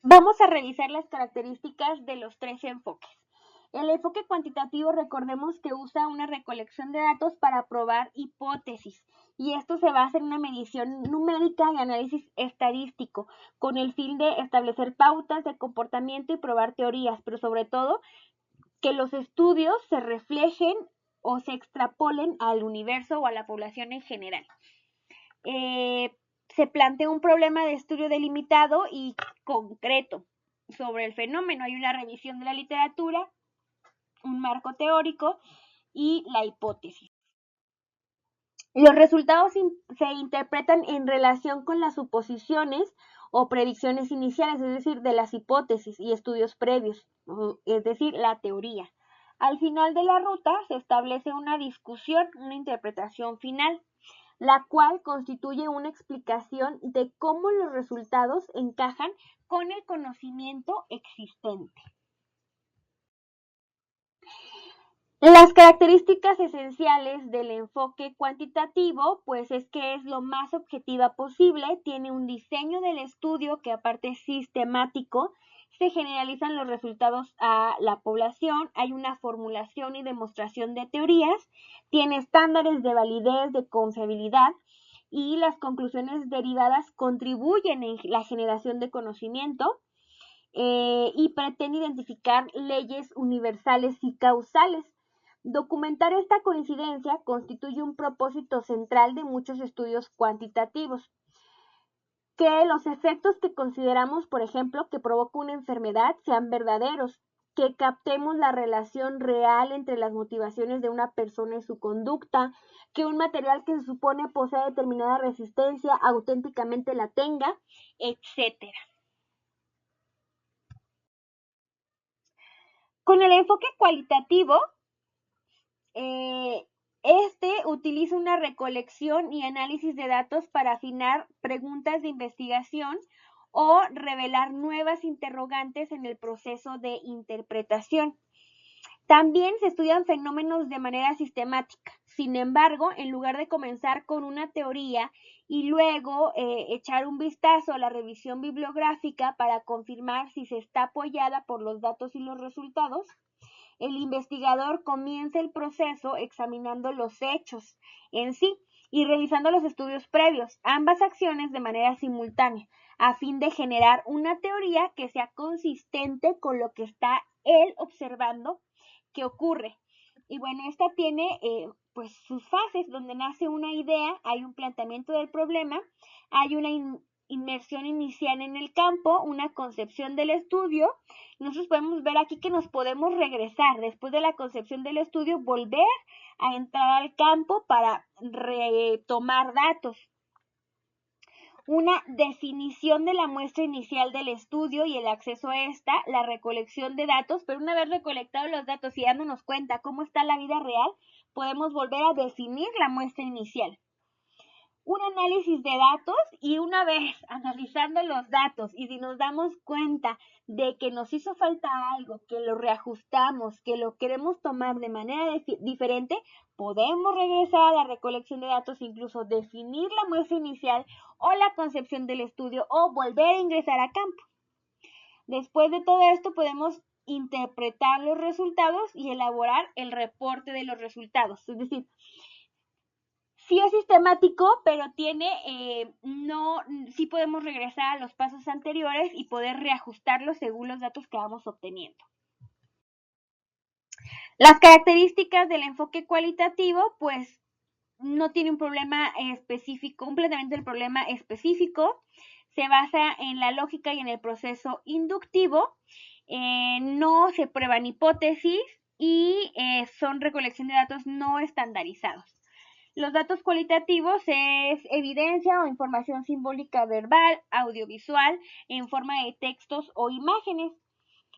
Vamos a revisar las características de los tres enfoques. El enfoque cuantitativo, recordemos que usa una recolección de datos para probar hipótesis, y esto se basa en una medición numérica y análisis estadístico, con el fin de establecer pautas de comportamiento y probar teorías, pero sobre todo que los estudios se reflejen o se extrapolen al universo o a la población en general. Se plantea un problema de estudio delimitado y concreto sobre el fenómeno. Hay una revisión de la literatura, un marco teórico y la hipótesis. Los resultados se interpretan en relación con las suposiciones o predicciones iniciales, es decir, de las hipótesis y estudios previos, es decir, la teoría. Al final de la ruta se establece una discusión, una interpretación final, la cual constituye una explicación de cómo los resultados encajan con el conocimiento existente. Las características esenciales del enfoque cuantitativo, pues es que es lo más objetiva posible, tiene un diseño del estudio que aparte es sistemático, se generalizan los resultados a la población, hay una formulación y demostración de teorías, tiene estándares de validez, de confiabilidad, y las conclusiones derivadas contribuyen en la generación de conocimiento, y pretende identificar leyes universales y causales. Documentar esta coincidencia constituye un propósito central de muchos estudios cuantitativos. Que los efectos que consideramos, por ejemplo, que provoca una enfermedad sean verdaderos, que captemos la relación real entre las motivaciones de una persona y su conducta, que un material que se supone posee determinada resistencia auténticamente la tenga, etcétera. Con el enfoque cualitativo, este utiliza una recolección y análisis de datos para afinar preguntas de investigación o revelar nuevas interrogantes en el proceso de interpretación. También se estudian fenómenos de manera sistemática. Sin embargo, en lugar de comenzar con una teoría y luego echar un vistazo a la revisión bibliográfica para confirmar si se está apoyada por los datos y los resultados, el investigador comienza el proceso examinando los hechos en sí y revisando los estudios previos, ambas acciones de manera simultánea, a fin de generar una teoría que sea consistente con lo que está él observando que ocurre. Y bueno, esta tiene pues sus fases, donde nace una idea, hay un planteamiento del problema, hay una inmersión inicial en el campo, una concepción del estudio. Nosotros podemos ver aquí que nos podemos regresar después de la concepción del estudio, volver a entrar al campo para retomar datos. Una definición de la muestra inicial del estudio y el acceso a esta, la recolección de datos, pero una vez recolectados los datos y dándonos cuenta cómo está la vida real, podemos volver a definir la muestra inicial. Un análisis de datos, y una vez analizando los datos y si nos damos cuenta de que nos hizo falta algo, que lo reajustamos, que lo queremos tomar de manera diferente, podemos regresar a la recolección de datos, incluso definir la muestra inicial o la concepción del estudio o volver a ingresar a campo. Después de todo esto podemos interpretar los resultados y elaborar el reporte de los resultados, es decir, sí es sistemático, pero sí podemos regresar a los pasos anteriores y poder reajustarlos según los datos que vamos obteniendo. Las características del enfoque cualitativo, pues no tiene un problema específico, un planteamiento del problema específico, se basa en la lógica y en el proceso inductivo, no se prueban hipótesis y son recolección de datos no estandarizados. Los datos cualitativos es evidencia o información simbólica verbal, audiovisual, en forma de textos o imágenes.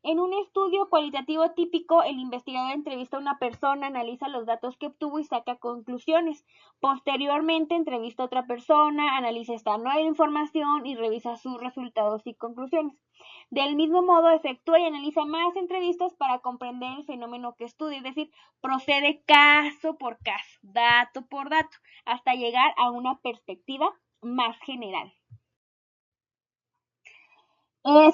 En un estudio cualitativo típico, el investigador entrevista a una persona, analiza los datos que obtuvo y saca conclusiones. Posteriormente, entrevista a otra persona, analiza esta nueva información y revisa sus resultados y conclusiones. Del mismo modo, efectúa y analiza más entrevistas para comprender el fenómeno que estudia, es decir, procede caso por caso, dato por dato, hasta llegar a una perspectiva más general.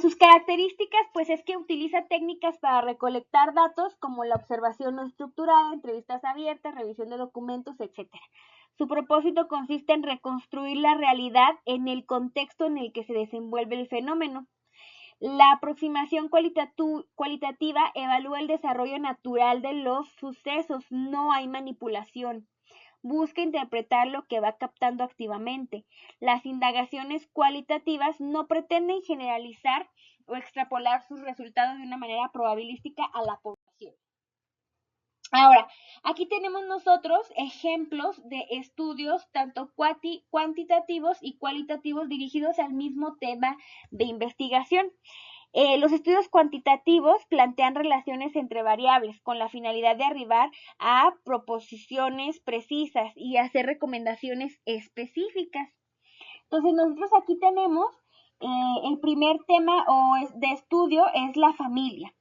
Sus características, pues, es que utiliza técnicas para recolectar datos como la observación no estructurada, entrevistas abiertas, revisión de documentos, etcétera. Su propósito consiste en reconstruir la realidad en el contexto en el que se desenvuelve el fenómeno. La aproximación cualitativa evalúa el desarrollo natural de los sucesos, no hay manipulación. Busca interpretar lo que va captando activamente. Las indagaciones cualitativas no pretenden generalizar o extrapolar sus resultados de una manera probabilística a la población. Ahora, aquí tenemos nosotros ejemplos de estudios tanto cuantitativos y cualitativos dirigidos al mismo tema de investigación. Los estudios cuantitativos plantean relaciones entre variables con la finalidad de arribar a proposiciones precisas y hacer recomendaciones específicas. Entonces nosotros aquí tenemos el primer tema de estudio es la familia.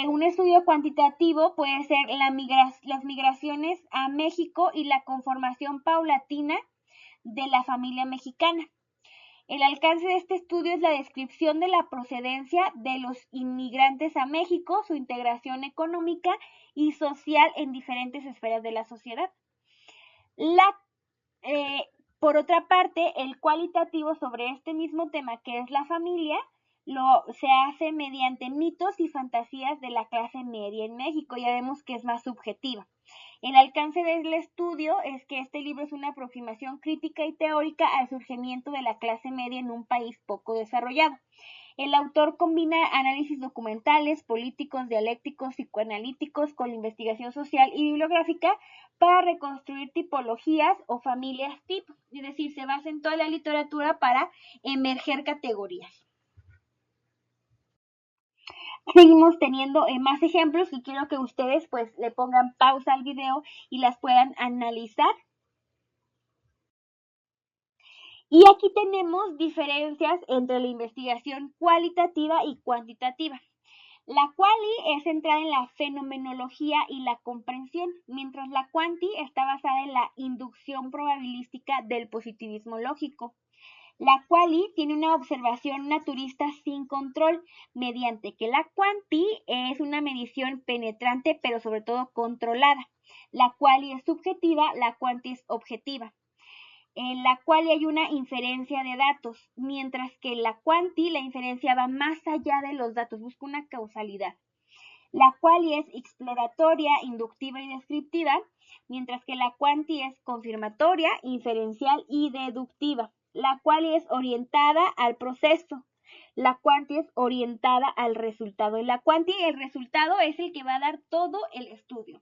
Un estudio cuantitativo puede ser las migraciones a México y la conformación paulatina de la familia mexicana. El alcance de este estudio es la descripción de la procedencia de los inmigrantes a México, su integración económica y social en diferentes esferas de la sociedad. Eh, por otra parte, el cualitativo sobre este mismo tema, que es la familia, se hace mediante mitos y fantasías de la clase media en México. Ya vemos que es más subjetiva. El alcance del estudio es que este libro es una aproximación crítica y teórica al surgimiento de la clase media en un país poco desarrollado. El autor combina análisis documentales, políticos, dialécticos, psicoanalíticos con la investigación social y bibliográfica para reconstruir tipologías o familias tipo, es decir, se basa en toda la literatura para emerger categorías. Seguimos teniendo más ejemplos y quiero que ustedes pues le pongan pausa al video y las puedan analizar. Y aquí tenemos diferencias entre la investigación cualitativa y cuantitativa. La quali es centrada en la fenomenología y la comprensión, mientras la quanti está basada en la inducción probabilística del positivismo lógico. La quali tiene una observación naturista sin control, mediante que la quanti es una medición penetrante pero sobre todo controlada. La quali es subjetiva, la quanti es objetiva, en la cual hay una inferencia de datos, mientras que en la quanti la inferencia va más allá de los datos, busca una causalidad. La quali es exploratoria, inductiva y descriptiva, mientras que la quanti es confirmatoria, inferencial y deductiva. La quali es orientada al proceso, la quanti es orientada al resultado. En la quanti el resultado es el que va a dar todo el estudio.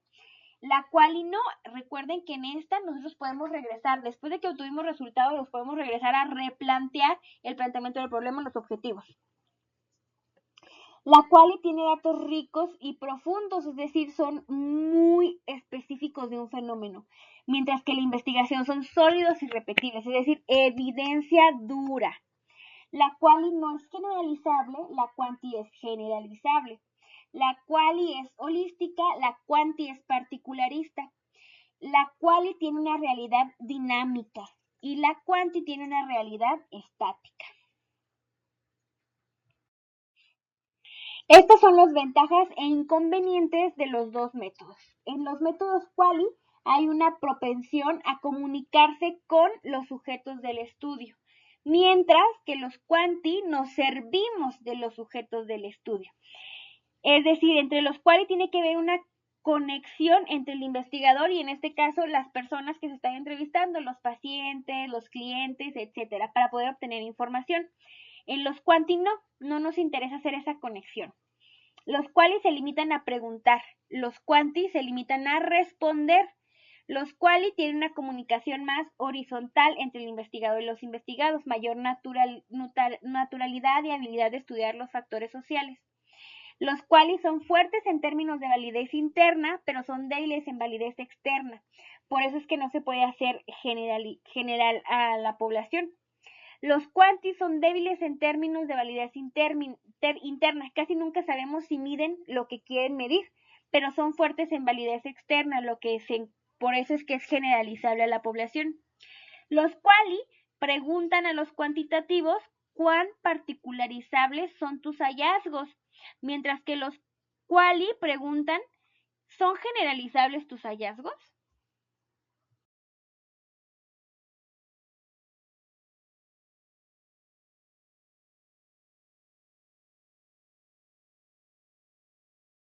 La quali no, recuerden que en esta nosotros podemos regresar, después de que obtuvimos resultados, los podemos regresar a replantear el planteamiento del problema, los objetivos. La quali tiene datos ricos y profundos, es decir, son muy específicos de un fenómeno, mientras que la investigación son sólidos y repetibles, es decir, evidencia dura. La quali no es generalizable, la quanti es generalizable. La quali es holística, la quanti es particularista. La quali tiene una realidad dinámica y la quanti tiene una realidad estática. Estas son las ventajas e inconvenientes de los dos métodos. En los métodos quali hay una propensión a comunicarse con los sujetos del estudio, mientras que los quanti nos servimos de los sujetos del estudio. Es decir, entre los quali tiene que haber una conexión entre el investigador y en este caso las personas que se están entrevistando, los pacientes, los clientes, etcétera, para poder obtener información. En los quanti no nos interesa hacer esa conexión. Los quali se limitan a preguntar, los quanti se limitan a responder. Los quali tienen una comunicación más horizontal entre el investigador y los investigados, mayor naturalidad y habilidad de estudiar los factores sociales. Los quali son fuertes en términos de validez interna, pero son débiles en validez externa. Por eso es que no se puede hacer general a la población. Los quanti son débiles en términos de validez interna. Casi nunca sabemos si miden lo que quieren medir, pero son fuertes en validez externa, por eso es que es generalizable a la población. Los quali preguntan a los cuantitativos cuán particularizables son tus hallazgos, mientras que los quali preguntan, ¿son generalizables tus hallazgos?